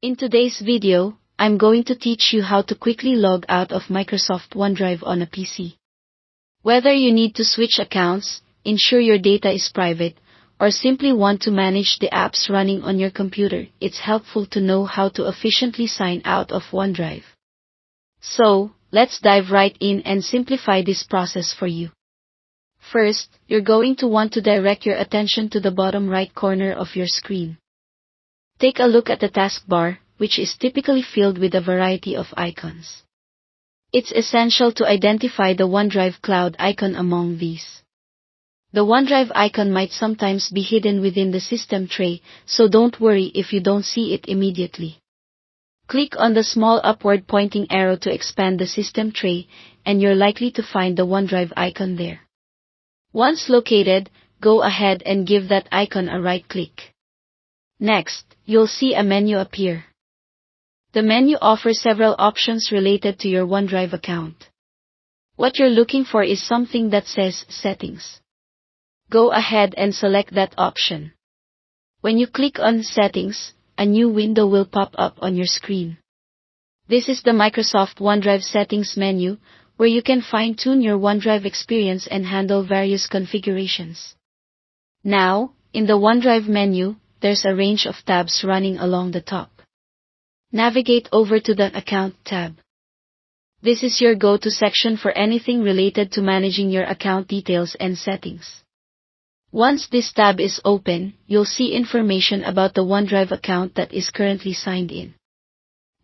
In today's video, I'm going to teach you how to quickly log out of Microsoft OneDrive on a PC. Whether you need to switch accounts, ensure your data is private, or simply want to manage the apps running on your computer, it's helpful to know how to efficiently sign out of OneDrive. So, let's dive right in and simplify this process for you. First, you're going to want to direct your attention to the bottom right corner of your screen. Take a look at the taskbar, which is typically filled with a variety of icons. It's essential to identify the OneDrive Cloud icon among these. The OneDrive icon might sometimes be hidden within the system tray, so don't worry if you don't see it immediately. Click on the small upward pointing arrow to expand the system tray, and you're likely to find the OneDrive icon there. Once located, go ahead and give that icon a right click. Next, you'll see a menu appear. The menu offers several options related to your OneDrive account. What you're looking for is something that says Settings. Go ahead and select that option. When you click on Settings, a new window will pop up on your screen. This is the Microsoft OneDrive Settings menu, where you can fine-tune your OneDrive experience and handle various configurations. Now, in the OneDrive menu, there's a range of tabs running along the top. Navigate over to the Account tab. This is your go-to section for anything related to managing your account details and settings. Once this tab is open, you'll see information about the OneDrive account that is currently signed in.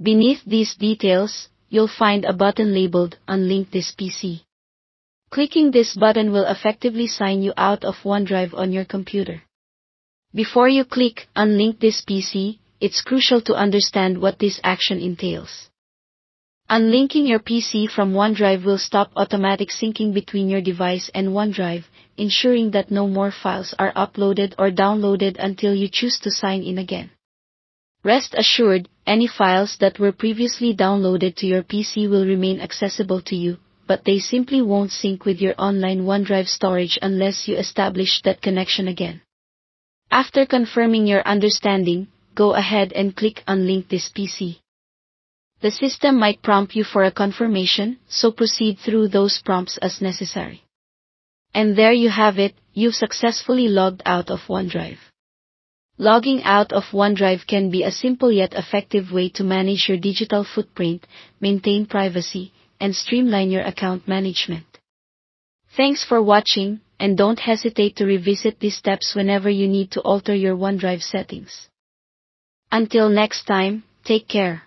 Beneath these details, you'll find a button labeled Unlink this PC. Clicking this button will effectively sign you out of OneDrive on your computer. Before you click Unlink this PC, it's crucial to understand what this action entails. Unlinking your PC from OneDrive will stop automatic syncing between your device and OneDrive, ensuring that no more files are uploaded or downloaded until you choose to sign in again. Rest assured, any files that were previously downloaded to your PC will remain accessible to you, but they simply won't sync with your online OneDrive storage unless you establish that connection again. After confirming your understanding, go ahead and click Unlink this PC. The system might prompt you for a confirmation, so proceed through those prompts as necessary. And there you have it, you've successfully logged out of OneDrive. Logging out of OneDrive can be a simple yet effective way to manage your digital footprint, maintain privacy, and streamline your account management. Thanks for watching, and don't hesitate to revisit these steps whenever you need to alter your OneDrive settings. Until next time, take care.